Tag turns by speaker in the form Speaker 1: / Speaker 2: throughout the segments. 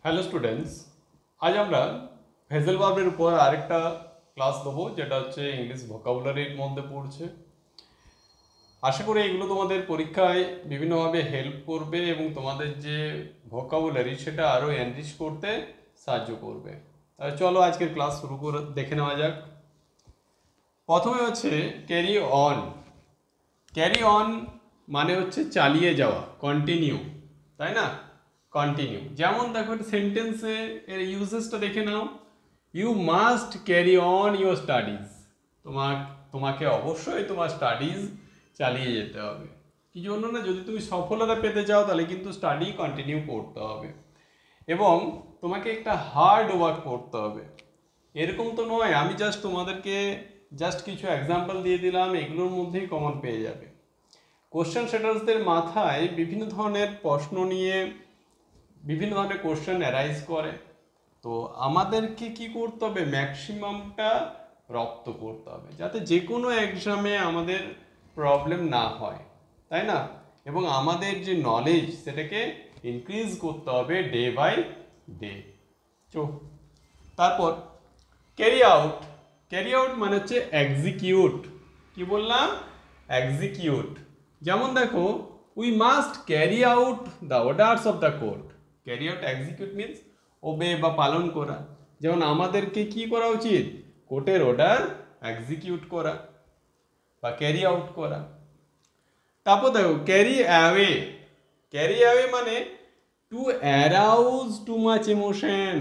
Speaker 1: Hello students, আজ আমরা phrasal ভার্বের উপর আরেকটা ক্লাস দেবো, যেটা হচ্ছে ইংলিশ ভোকাবুলারির মধ্যে পড়ছে। আশা করি এগুলো তোমাদের পরীক্ষায় বিভিন্নভাবে হেল্প করবে এবং তোমাদের যে ভোকাবুলারি সেটা আরও এনরিচ করতে সাহায্য করবে। তাহলে চলো আজকের ক্লাস শুরু করে দেখে নেওয়া যাক। প্রথমে হচ্ছে ক্যারি অন। ক্যারি অন মানে হচ্ছে চালিয়ে যাওয়া, কন্টিনিউ, তাই না? কন্টিনিউ। যেমন দেখো সেন্টেন্সে এর ইউজেসটা দেখে নাও। You must carry on your studies. তোমাকে অবশ্যই তোমার স্টাডিজ চালিয়ে যেতে হবে। কি জন্য না, যদি তুমি সফলতা পেতে চাও তাহলে কিন্তু স্টাডি কন্টিনিউ করতে হবে এবং তোমাকে একটা হার্ড ওয়ার্ক করতে হবে। এরকম তো নয় আমি তোমাদেরকে কিছু এক্সাম্পল দিয়ে দিলাম, এগুলোর মধ্যেই কমন পেয়ে যাবে। কোশ্চেন সেটার্সদের মাথায় বিভিন্ন ধরনের প্রশ্ন নিয়ে বিভিন্ন ধরনের কোশ্চেন অ্যারাইজ করে, তো আমাদেরকে কি করতে হবে, ম্যাক্সিমামটা রপ্ত করতে হবে যাতে যে কোনো এক্সামে আমাদের প্রবলেম না হয়, তাই না? এবং আমাদের যে নলেজ সেটাকে ইনক্রিজ করতে হবে ডে বাই ডে। তারপর ক্যারি আউট। ক্যারি আউট মানে হচ্ছে এক্সিকিউট। কি বললাম? এক্সিকিউট। যেমন দেখো, we must carry out the orders of the court. Carry out, execute means obey বা পালন করা। যেমন আমাদেরকে কি করা উচিত? কোর্টের অর্ডার এক্সিকিউট করা বা ক্যারি আউট করা। তারপর দেখো ক্যারি অ্যাওয়ে। ক্যারি অ্যাওয়ে মানে two arouse too much emotion,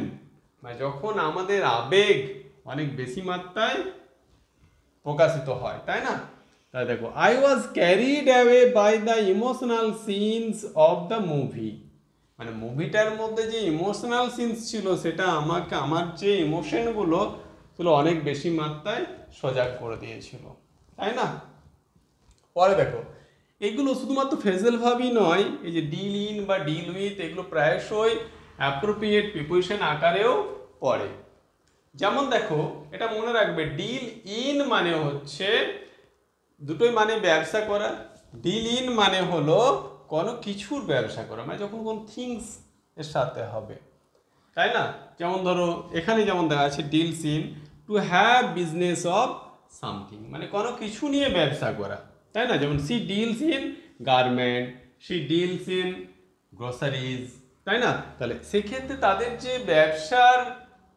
Speaker 1: মানে যখন আমাদের আবেগ অনেক বেশি মাত্রায় প্রকাশিত হয়, তাই না? তাই দেখো, I was carried away by the emotional scenes of the movie. মানে মুভিটার মধ্যে যে ইমোশনাল সিনস ছিল সেটা আমার যে ইমোশনগুলো ছিল অনেক বেশি মাত্রায় সজাগ করে দিয়েছিল, তাই না? পরে দেখো, এগুলো শুধুমাত্র ফ্রেজাল ভাবই নয়, এই যে ডিল ইন বা ডিল উইথ, এগুলো প্রায়শই অ্যাপ্রোপ্রিয়েট প্রিপোজিশন আকারেও পড়ে। যেমন দেখো, এটা মনে রাখবে, ডিল ইন মানে হচ্ছে দুটোই মানে ব্যবসা করা। ডিল ইন মানে হলো কোনো কিছুর ব্যবসা করা, মানে যখন কোনো থিংস এর সাথে হবে, তাই না? যেমন ধরো এখানে যেমন দেখা আছে deals in to have business of something, মানে কোনো কিছু নিয়ে ব্যবসা করা, তাই না? যেমন she deals in garment, she deals in groceries, তাই না? তাহলে সেক্ষেত্রে তাদের যে ব্যবসার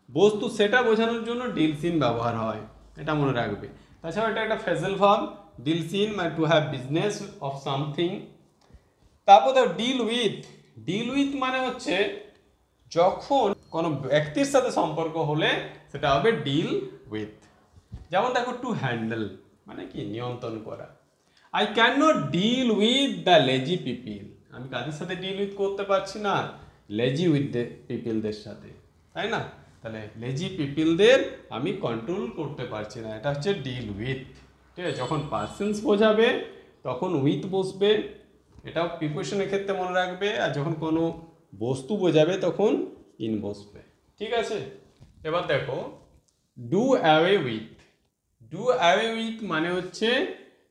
Speaker 1: বস্তু সেটা বোঝানোর জন্য ডিলস ইন ব্যবহার হয়, এটা মনে রাখবে। তাছাড়া এটা একটা ফ্রেজাল ভার্ব, ডিলস ইন মানে two have business of something. তারপর দেখো ডিল উইথ। ডিল উইথ মানে হচ্ছে যখন কোনো ব্যক্তির সাথে সম্পর্ক হলে সেটা হবে ডিল উইথ। যেমন দেখো টু হ্যান্ডেল মানে কি, নিয়ন্ত্রণ করা। I can not deal with the lazy people. আমি কাদের সাথে ডিল উইথ করতে পারছি না? লেজি উইথ পিপিলদের সাথে, তাই না? তাহলে লেজি পিপিলদের আমি কন্ট্রোল করতে পারছি না, এটা হচ্ছে ডিল উইথ। ঠিক আছে, যখন পার্সনস বোঝাবে তখন উইথ বসবে, এটাও প্রিপোজিশনের ক্ষেত্রে মনে রাখবে। আর যখন কোনো বস্তু বোঝাবে তখন ইন বসবে, ঠিক আছে? এবার দেখো do away with. Do away with মানে হচ্ছে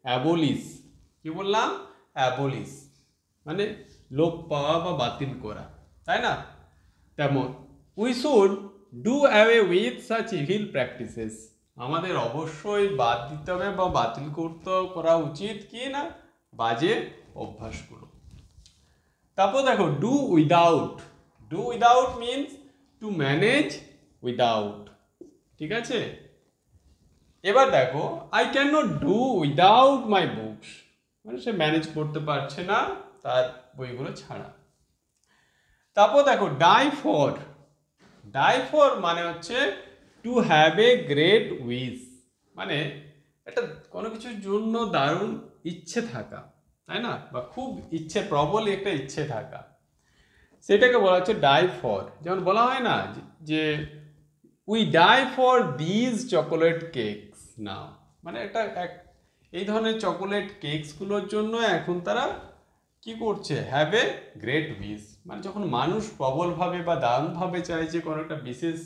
Speaker 1: অ্যাবলিশ। কি বললাম? অ্যাবলিশ মানে লোপ পাওয়া বা বাতিল করা, তাই না? তেমন we should do away with such evil practices. আমাদের অবশ্যই বাদ দিতে হবে বা বাতিল করা উচিত কি না, বাজে অভ্যাসগুলো। তারপর দেখো do without. Do without means to manage without, ঠিক আছে? এবার দেখো I can not do without my books, মানে সে ম্যানেজ করতে পারছে না তার বইগুলো ছাড়া। তারপর দেখো ডাই ফর। ডাই ফর মানে হচ্ছে to have a great wish, মানে একটা কোনো কিছুর জন্য দারুণ ইচ্ছে থাকা, তাই না? বা খুব ইচ্ছে, প্রবল একটা ইচ্ছে থাকা, সেটাকে বলা হচ্ছে ডাই ফর। যেমন বলা হয় না যে we die for these chocolate cakes now, মানে এটা এই ধরনের চকোলেট কেকসগুলোর জন্য এখন তারা কি করছে, হ্যাভ এ গ্রেট উইশ, মানে যখন মানুষ প্রবলভাবে বা দারুণভাবে চাইছে কোনো একটা বিশেষ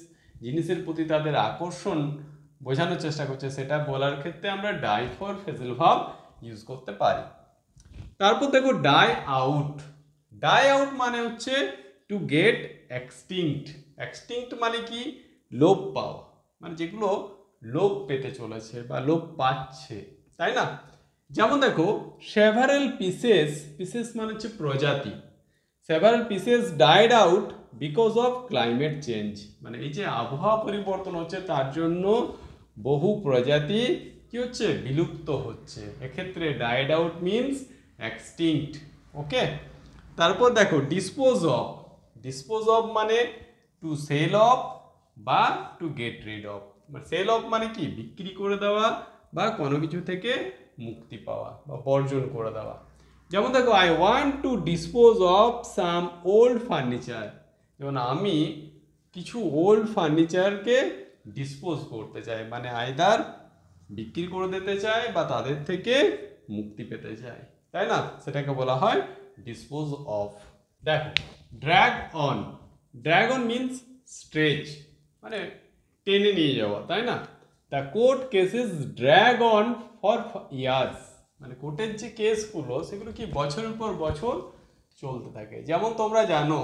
Speaker 1: জিনিসের প্রতি তাদের আকর্ষণ বোঝানোর চেষ্টা করছে, সেটা বলার ক্ষেত্রে আমরা die for phrasal verb use করতে পারি। তারপর দেখো ডাই আউট। ডাই আউট মানে হচ্ছে টু গেট এক্সটিংক্ট। এক্সটিংক্ট মানে কি? লোপ পাওয়া, মানে যেগুলো লোপ পেতে চলেছে বা লোপ পাচ্ছে, তাই না? যেমন দেখো সেভারাল পিসেস, পিসেস মানে হচ্ছে প্রজাতি, several pieces died out because of climate change, মানে এই যে আবহাওয়া পরিবর্তন হচ্ছে তার জন্য বহু প্রজাতি কি হচ্ছে? বিলুপ্ত হচ্ছে। এক্ষেত্রে died out means extinct. Okay, তারপর দেখো ডিসপোজ অফ। ডিসপোজ অফ মানে টু সেল অফ বা to get rid of. Sell off মানে কি? বিক্রি করে দেওয়া বা কোনো কিছু থেকে মুক্তি পাওয়া বা বর্জন করে দেওয়া। যেমন দেখো I want to dispose of some old furniture, যেমন আমি কিছু ওল্ড ফার্নিচারকে ডিসপোজ করতে চাই, মানে আইদার বিক্রি করে দিতে চাই বা তাদের থেকে মুক্তি পেতে চাই, তাই না? সেটাকে বলা হয় ডিসপোজ অফ। দেখো drag on. Drag on means stretch, মানে টেনে নিয়ে যাওয়া, তাই না? The court cases drag on for years, মানে কোর্টের যে কেসগুলো সেগুলো কি বছরের পর বছর চলতে থাকে। যেমন তোমরা জানো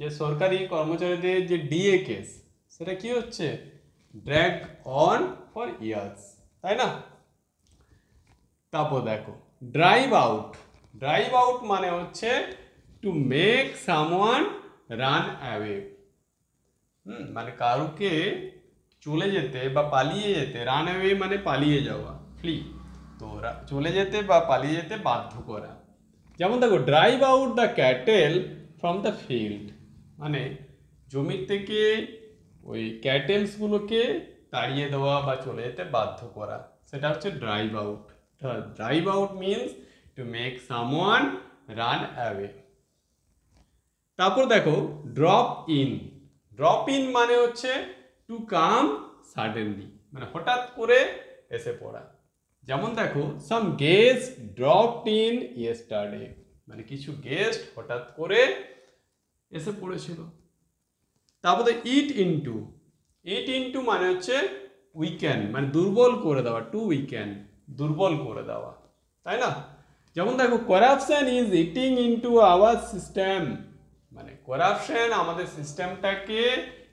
Speaker 1: যে সরকারি কর্মচারীদের যে ডিএ কেস, সেটা কি হচ্ছে? ড্র্যাগ অন ফর ইয়ার্স, তাই না? তারপর দেখো ড্রাইভ আউট। ড্রাইভ আউট মানে হচ্ছে to make someone run away, মানে কারুকে চলে যেতে বা পালিয়ে যেতে, রান অ্যাওয়ে মানে পালিয়ে যাওয়া, ফ্লি, তো চলে যেতে বা পালিয়ে যেতে বাধ্য করা। যেমন দেখো drive out the cattle from the field, মানে জমির থেকে ওই ক্যাটেলসগুলোকে তাড়িয়ে দেওয়া বা চলে যেতে বাধ্য করা, সেটা হচ্ছে drive out. Drive out means to make someone run away. তারপর দেখো ড্রপ ইন। ড্রপ ইন মানে হচ্ছে টু কাম সাডেনলি, মানে হঠাৎ করে এসে পড়া। যেমন দেখো সাম গেস্ট ড্রপড ইন ইয়েস্টারডে, মানে কিছু গেস্ট হঠাৎ করে এসে পড়েছিল। তারপরে ইট ইনটু। ইট ইনটু মানে হচ্ছে উইকেন্ড, মানে দুর্বল করে দেওয়া, টু উইকেন্ড, দুর্বল করে দেওয়া, তাই না? যেমন দেখো corruption is eating into hour system, মানে করাপশন আমাদের সিস্টেমটাকে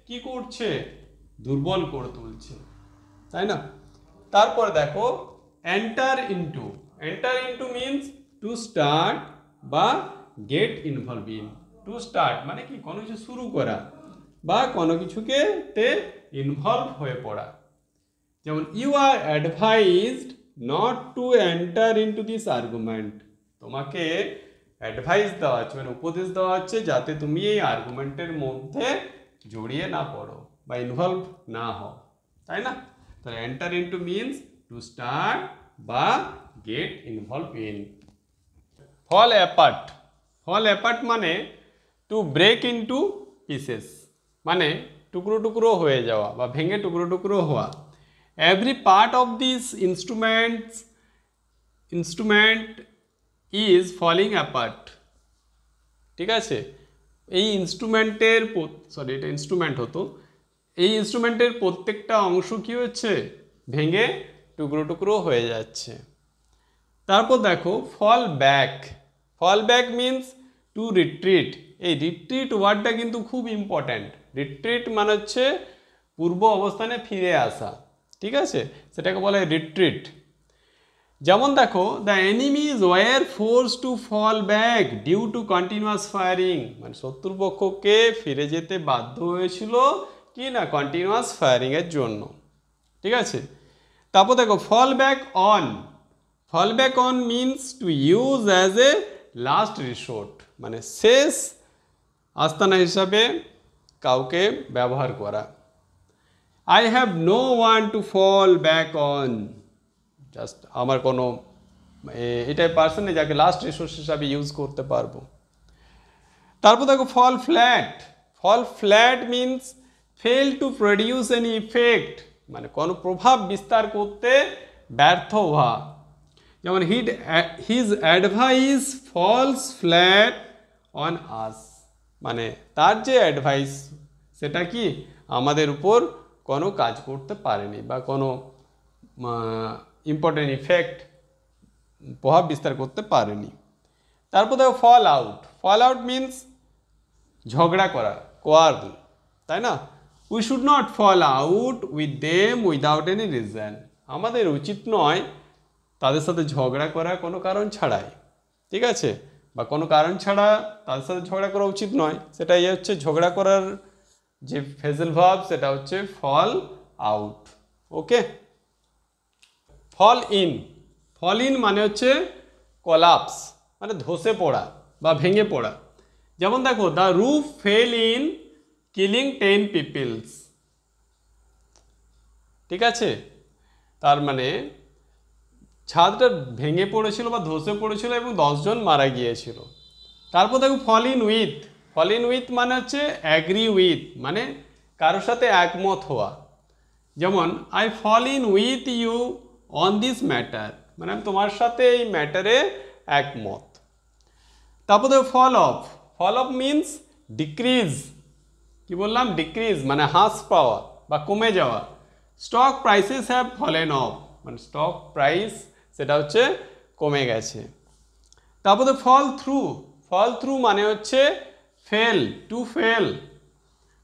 Speaker 1: কি করছে? দুর্বল করে তুলছে, তাই না? তারপর দেখো enter into. Enter into means to start বা get involve in. To start মানে কি? কোনো কিছু শুরু করা বা কোনো কিছুকে তে ইনভলভ হয়ে পড়া। যেমন you are advised not to enter into this argument, তোমাকে অ্যাডভাইস দেওয়া হচ্ছে, মানে উপদেশ দেওয়া হচ্ছে যাতে তুমি এই আর্গুমেন্টের মধ্যে জড়িয়ে না পড়ো বা ইনভলভ না হও, তাই না? তাহলে enter into means to start বা get involve in. Fall apart. Fall apart মানে টু ব্রেক ইনটু পিসেস, মানে টুকরো টুকরো হয়ে যাওয়া বা ভেঙে টুকরো টুকরো হওয়া। Every part of this instrument is falling apart, ঠিক আছে? এই ইনস্ট্রুমেন্টের এটা ইনস্ট্রুমেন্ট হতো, এই ইনস্ট্রুমেন্টের প্রত্যেকটা অংশ কি হচ্ছে? ভেঙে টুকরো টুকরো হয়ে যাচ্ছে। তারপর দেখো fall back. Fall back means to retreat. এই রিট্রিট ওয়ার্ডটা কিন্তু খুব ইম্পর্ট্যান্ট। রিট্রিট মানে হচ্ছে পূর্ব অবস্থানে ফিরে আসা, ঠিক আছে? সেটাকে বলা হয় রিট্রিট। যেমন দেখো the enemies were force to fall back due to continuous firing, মানে শত্রুপক্ষকে ফিরে যেতে বাধ্য হয়েছিল কি না? কন্টিনিউয়াস ফায়ারিং এর জন্য, ঠিক আছে? তারপর দেখো fall back on. Fall back on means to use as a last resort, মানে শেষ আস্তানা হিসাবে কাউকে ব্যবহার করা। I have no one to fall back on, just আমার কোনো এটাই পার্সন নেই যাকে লাস্ট রিসোর্স হিসাবে ইউজ করতে পারবো। তারপর দেখো fall flat. Fall flat means fail to produce any effect, মানে কোনো প্রভাব বিস্তার করতে ব্যর্থ হওয়া। যেমন his advice falls flat on us, মানে তার যে অ্যাডভাইস সেটা কি আমাদের উপর কোনো কাজ করতে পারেনি বা কোনো ইম্পর্টেন্ট ইফেক্ট প্রভাব বিস্তার করতে পারেনি। তারপর দেখো fall out. Fall out means ঝগড়া করা, কোয়ার্ল, তাই না? We should not fall out with them without any reason. আমাদের উচিত নয় তাদের সাথে ঝগড়া করা কোনো কারণ ছাড়াই, ঠিক আছে? বা কোনো কারণ ছাড়া তাদের সাথে ঝগড়া করা উচিত নয়। সেটাই হচ্ছে ঝগড়া করার যে ফ্রেজাল ভার্ব, সেটা হচ্ছে fall out. Okay, fall in. Fall in মানে হচ্ছে কোলাপস, মানে ধসে পড়া বা ভেঙে পড়া। যেমন দেখো, the roof fell in killing 10 peoples. ঠিক আছে, তার মানে ছাদটা ভেঙে পড়েছিল বা ধসে পড়েছিল এবং 10 জন মারা গিয়েছিল। তারপর দেখো fall in with. Fall in with মানে হচ্ছে অ্যাগ্রি উইথ, মানে কারোর সাথে একমত হওয়া। যেমন I fall in with you on this matter, মানে আমি তোমার সাথে এই ম্যাটারে একমত। তারপর দেখো fall off. Fall off means decrease. কি বললাম? ডিক্রিজ মানে হ্রাস পাওয়া বা কমে যাওয়া। Stock prices have fallen off, মানে স্টক প্রাইস সেটা হচ্ছে কমে গেছে। তারপরে ফল থ্রু। ফল থ্রু মানে হচ্ছে fail, to fail.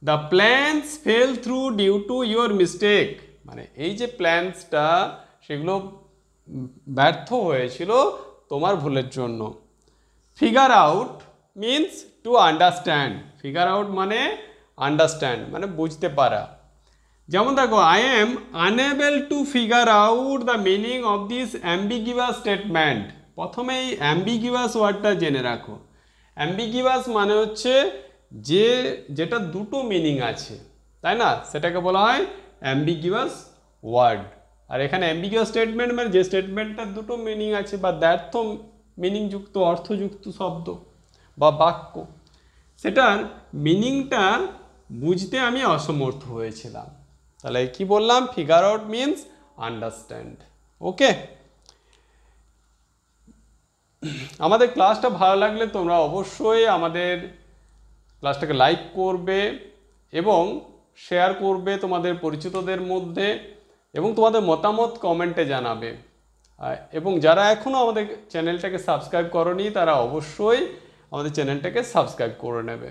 Speaker 1: The plans fell through due to your mistake, মানে এই যে প্ল্যানসটা সেগুলো ব্যর্থ হয়েছিল তোমার ভুলের জন্য। Figure out means to understand. Figure out মানে আন্ডারস্ট্যান্ড, মানে বুঝতে পারা। যেমন দেখো, I am unable to figure out the meaning of this অ্যাম্বিগিউয়াস statement. প্রথমে এই অ্যাম্বিগিউয়াস ওয়ার্ডটা জেনে রাখো। অ্যাম্বিগিউয়াস মানে হচ্ছে যেটা দুটো মিনিং আছে, তাই না? সেটাকে বলা হয় অ্যাম্বিগিউয়াস ওয়ার্ড। আর এখানে অ্যাম্বিগিউয়াস স্টেটমেন্ট মানে যে স্টেটমেন্টটার দুটো মিনিং আছে বা দ্ব্যর্থ মিনিংযুক্ত, অর্থযুক্ত শব্দ বা বাক্য, সেটার মিনিংটা বুঝতে আমি অসমর্থ হয়েছিলাম। তাহলে কি বললাম? Figure out means understand. Okay, আমাদের ক্লাসটা ভালো লাগলে তোমরা অবশ্যই আমাদের ক্লাসটাকে লাইক করবে এবং শেয়ার করবে তোমাদের পরিচিতদের মধ্যে, এবং তোমাদের মতামত কমেন্টে জানাবে। এবং যারা এখনও আমাদের চ্যানেলটাকে সাবস্ক্রাইব করনি তারা অবশ্যই আমাদের চ্যানেলটাকে সাবস্ক্রাইব করে নেবে।